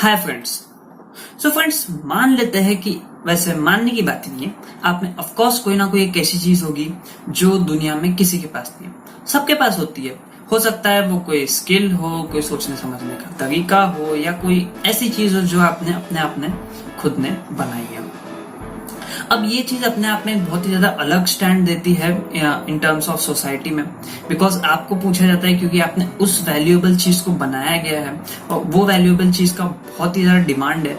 Hi friends. So friends, मान लेते हैं कि वैसे मानने की बात नहीं है, आप में ऑफ कोर्स कोई ना कोई एक ऐसी चीज होगी जो दुनिया में किसी के पास नहीं है। सबके पास होती है। हो सकता है वो कोई स्किल हो, कोई सोचने समझने का तरीका हो, या कोई ऐसी चीज हो जो आपने अपने आप ने खुद ने बनाई है। अब ये चीज अपने आप में बहुत ही ज्यादा अलग स्टैंड देती है इन टर्म्स ऑफ सोसाइटी में, बिकॉज आपको पूछा जाता है क्योंकि आपने उस वैल्यूएबल चीज को बनाया गया है और वो वैल्यूएबल चीज का बहुत ही ज्यादा डिमांड है,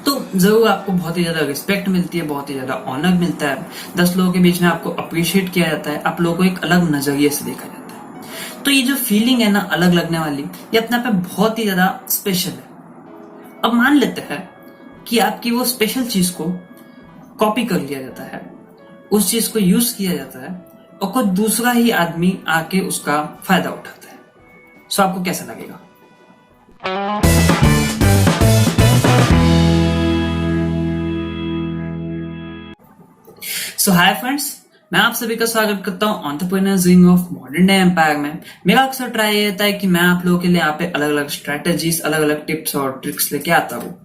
तो जरूर आपको बहुत ही ज्यादा रिस्पेक्ट मिलती है, बहुत ही ज्यादा ऑनर मिलता है। 10 लोगों के बीच में आपको अप्रिशिएट किया जाता है, आप लोगों को एक अलग नजरिए से देखा जाता है। तो ये जो फीलिंग है ना अलग लगने वाली, ये अपने आप में बहुत ही ज्यादा स्पेशल है। अब मान लेते हैं कि आपकी वो स्पेशल चीज को कॉपी कर लिया जाता है, उस चीज को यूज किया जाता है और कोई दूसरा ही आदमी आके उसका फायदा उठाता है। सो आपको कैसा लगेगा? सो हाय फ्रेंड्स, मैं आप सभी का स्वागत करता हूं entrepreneurs wing of modern day empire में। मेरा अक्सर ट्राई ये रहता है कि मैं आप लोगों के लिए यहाँ पे अलग अलग स्ट्रेटेजीज, अलग अलग टिप्स और ट्रिक्स लेके आता हूँ,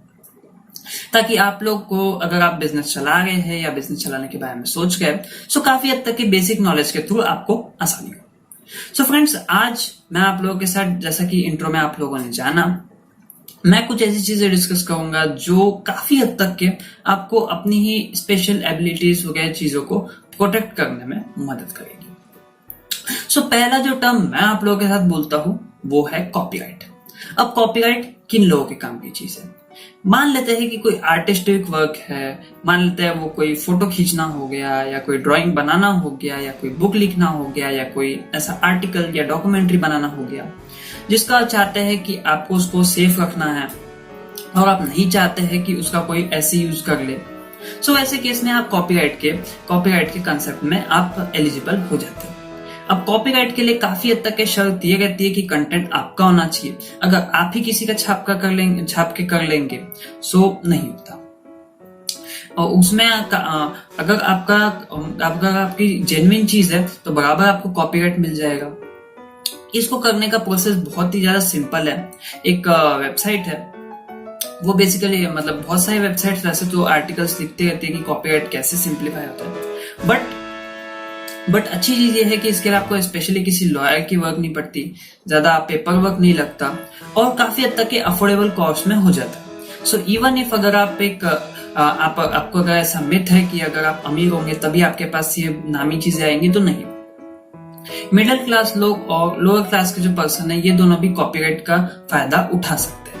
ताकि आप लोग को अगर आप बिजनेस चला रहे हैं या बिजनेस चलाने के बारे में सोच गए, सो काफी हद तक की बेसिक नॉलेज के थ्रू आपको आसानी हो। सो फ्रेंड्स, आज मैं आप लोगों के साथ, जैसा कि इंट्रो में आप लोगों ने जाना, मैं कुछ ऐसी चीजें डिस्कस करूंगा जो काफी हद तक के आपको अपनी ही स्पेशल एबिलिटीज वगैरह चीजों को प्रोटेक्ट करने में मदद करेगी। सो पहला जो टर्म मैं आप लोगों के साथ बोलता हूं वो है कॉपीराइट। अब कॉपीराइट किन लोगों के काम की चीज है? मान लेते हैं कि कोई आर्टिस्टिक वर्क है, मान लेते हैं वो कोई फोटो खींचना हो गया, या कोई ड्राइंग बनाना हो गया, या कोई बुक लिखना हो गया, या कोई ऐसा आर्टिकल या डॉक्यूमेंट्री बनाना हो गया जिसका आप चाहते हैं कि आपको उसको सेफ रखना है और आप नहीं चाहते हैं कि उसका कोई ऐसे यूज कर ले। सो ऐसे केस में आप कॉपीराइट के कंसेप्ट में आप एलिजिबल हो जाते हैं। अब कॉपीराइट के लिए काफी हद तक के शर्त ये रहती है कि कंटेंट आपका होना चाहिए। अगर आप ही किसी का छाप के कर लेंगे सो नहीं होता। और उसमें अगर आपकी जेन्युइन चीज है तो बराबर आपको कॉपीराइट मिल जाएगा। इसको करने का प्रोसेस बहुत ही ज्यादा सिंपल है। एक वेबसाइट है, वो बेसिकली मतलब बहुत सारी वेबसाइट्स वैसे तो आर्टिकल्स लिखते रहते हैं कि कॉपीराइट कैसे सिंप्लीफाई होता है, बट अच्छी चीज ये है कि इसके लिए आपको स्पेशली किसी लॉयर की वर्क नहीं पड़ती, ज्यादा पेपर वर्क नहीं लगता और काफी हद तक के अफोर्डेबल कॉस्ट में हो जाता है। सो इवन इफ अगर आपको अगर ऐसा मिथ है कि अगर आप अमीर होंगे तभी आपके पास ये नामी चीजें आएंगी, तो नहीं। मिडिल क्लास लोग और लोअर क्लास के जो पर्सन है, ये दोनों भी कॉपीराइट का फायदा उठा सकते हैं।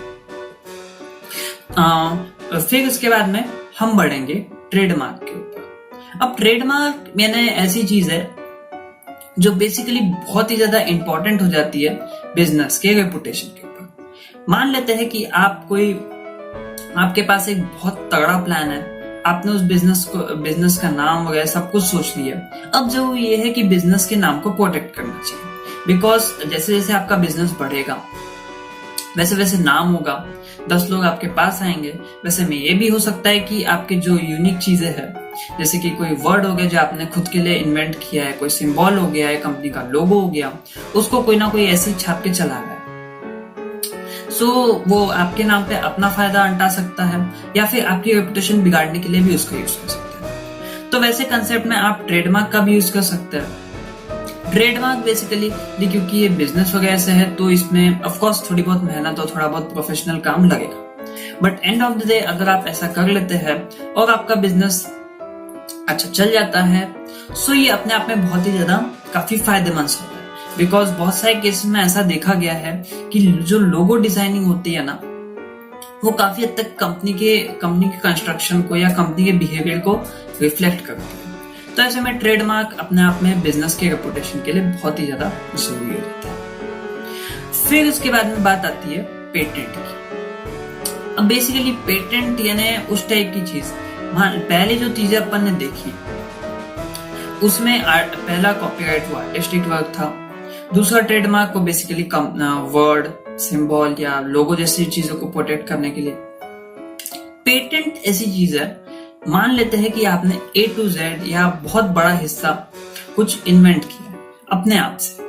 फिर इसके बाद में हम बढ़ेंगे ट्रेडमार्क के ऊपर। अब ट्रेडमार्क मैंने ऐसी चीज है जो बेसिकली बहुत ही ज्यादा इंपॉर्टेंट हो जाती है बिजनेस के रेपुटेशन के ऊपर। मान लेते हैं कि आपके पास एक बहुत तगड़ा प्लान है, आपने उस बिजनेस का नाम वगैरह सब कुछ सोच लिया। अब जो ये है कि बिजनेस के नाम को प्रोटेक्ट करना चाहिए, बिकॉज जैसे जैसे आपका बिजनेस बढ़ेगा वैसे वैसे नाम होगा, 10 लोग आपके पास आएंगे। वैसे में ये भी हो सकता है कि आपके जो यूनिक चीजें हैं, जैसे कि कोई वर्ड हो गया जो आपने खुद के लिए इन्वेंट किया है, कोई सिंबल हो गया है, कंपनी का लोगो हो गया, उसको कोई ना कोई ऐसी छाप के चला गया। सो वो आपके नाम पे अपना फायदा अंटा सकता है या फिर आपकी रेपुटेशन बिगाड़ने के लिए भी उसका यूज कर सकते हैं। तो वैसे कंसेप्ट में आप ट्रेडमार्क का भी यूज कर सकते हैं। ट्रेडमार्क बेसिकली क्योंकि ये बिजनेस वगैरह से है तो इसमें ऑफ कोर्स थोड़ी बहुत मेहनत और थोड़ा बहुत प्रोफेशनल काम लगेगा, but end of the day अगर आप ऐसा कर लेते हैं और आपका बिजनेस अच्छा चल जाता है, सो ये अपने आप में बहुत ही ज्यादा काफी फायदेमंद होता है। बिकॉज बहुत सारे केसेस में ऐसा देखा गया है कि जो लोगो डिजाइनिंग होती है ना, वो काफी हद तक कंपनी के कंस्ट्रक्शन को या कंपनी के बिहेवियर को रिफ्लेक्ट करती है। तो ऐसे में ट्रेडमार्क अपने आप में बिजनेस के रेपुटेशन के लिए बहुत ही ज्यादा जरूरी हो जाता है। फिर उसके बाद में बात आती है पेटेंट की। अब बेसिकली पेटेंट यानी उस टाइप की चीज, पहले जो चीजें अपन ने देखी उसमें पहला कॉपीराइट वो आर्टिस्टिक वर्क था, दूसरा ट्रेडमार्क को बेसिकली वर्ड, सिंबल या लोगो जैसी चीजों को प्रोटेक्ट करने के लिए। पेटेंट ऐसी चीज है, मान लेते हैं कि आपने A to Z या बहुत बड़ा हिस्सा कुछ इन्वेंट किया अपने आप से,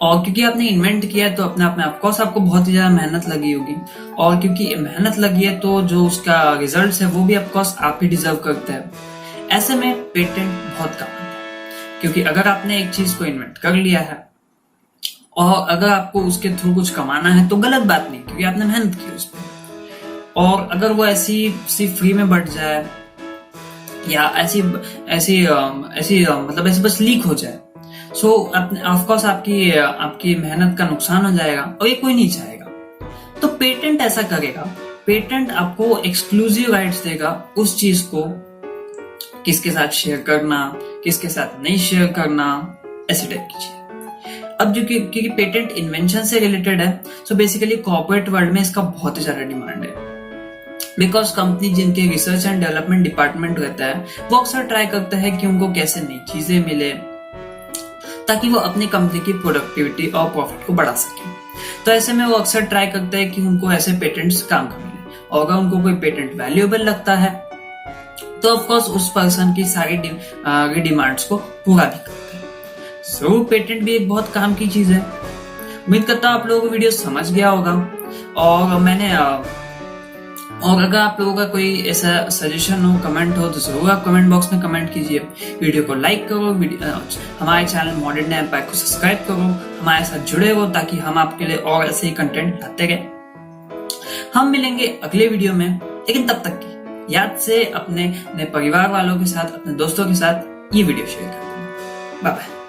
और क्योंकि आपने इन्वेंट किया है तो अपने आप में ऑफकोर्स आपको बहुत ही ज्यादा मेहनत लगी होगी, और क्योंकि मेहनत लगी है तो जो उसका रिजल्ट है वो भी ऑफकोर्स आप ही डिजर्व करते हैं। ऐसे में पेटेंट बहुत काम आता है, क्योंकि अगर आपने एक चीज को इन्वेंट कर लिया है और अगर आपको उसके थ्रू कुछ कमाना है तो गलत बात नहीं, क्योंकि आपने मेहनत की उस पर। और अगर वो ऐसी सिर्फ फ्री में बढ़ जाए या ऐसी ऐसी ऐसी मतलब ऐसे बस लीक हो जाए, सो ऑफकोर्स आपकी मेहनत का नुकसान हो जाएगा और ये कोई नहीं चाहेगा। तो पेटेंट ऐसा करेगा, पेटेंट आपको एक्सक्लूसिव राइट्स देगा उस चीज को किसके साथ शेयर करना, किसके साथ नहीं शेयर करना, ऐसी टाइप की चीज। अब जो क्योंकि पेटेंट इन्वेंशन से रिलेटेड है, सो बेसिकली कॉर्पोरेट वर्ल्ड में इसका बहुत ही ज्यादा डिमांड है, बिकॉज कंपनी जिनके रिसर्च एंड डेवलपमेंट डिपार्टमेंट रहता है वो अक्सर ट्राई करता है कि उनको कैसे नई चीजें मिले ताकि वो अपनी कंपनी की प्रोडक्टिविटी और प्रॉफिट को बढ़ा सके। तो ऐसे में वो अक्सर ट्राई करता है कि उनको ऐसे पेटेंट्स काम कर मिले, और अगर उनको कोई पेटेंट वैल्यूएबल लगता है तो ऑफकोर्स उस पर्सन की सारी डिमांड्स को पूरा भी करता है। सो पेटेंट भी एक बहुत काम की चीज है। उम्मीद करता हूँ आप लोगों को वीडियो समझ गया होगा, और अगर आप लोगों का कोई ऐसा सजेशन हो, कमेंट हो, तो जरूर आप कमेंट बॉक्स में कमेंट कीजिए। वीडियो को लाइक करो, हमारे चैनल मॉडर्न डे एम्पायर को सब्सक्राइब करो, हमारे साथ जुड़े रहो ताकि हम आपके लिए और ऐसे ही कंटेंट लाते रहे। हम मिलेंगे अगले वीडियो में, लेकिन तब तक की याद से अपने परिवार वालों के साथ, अपने दोस्तों के साथ ये वीडियो शेयर कर देना। Bye bye.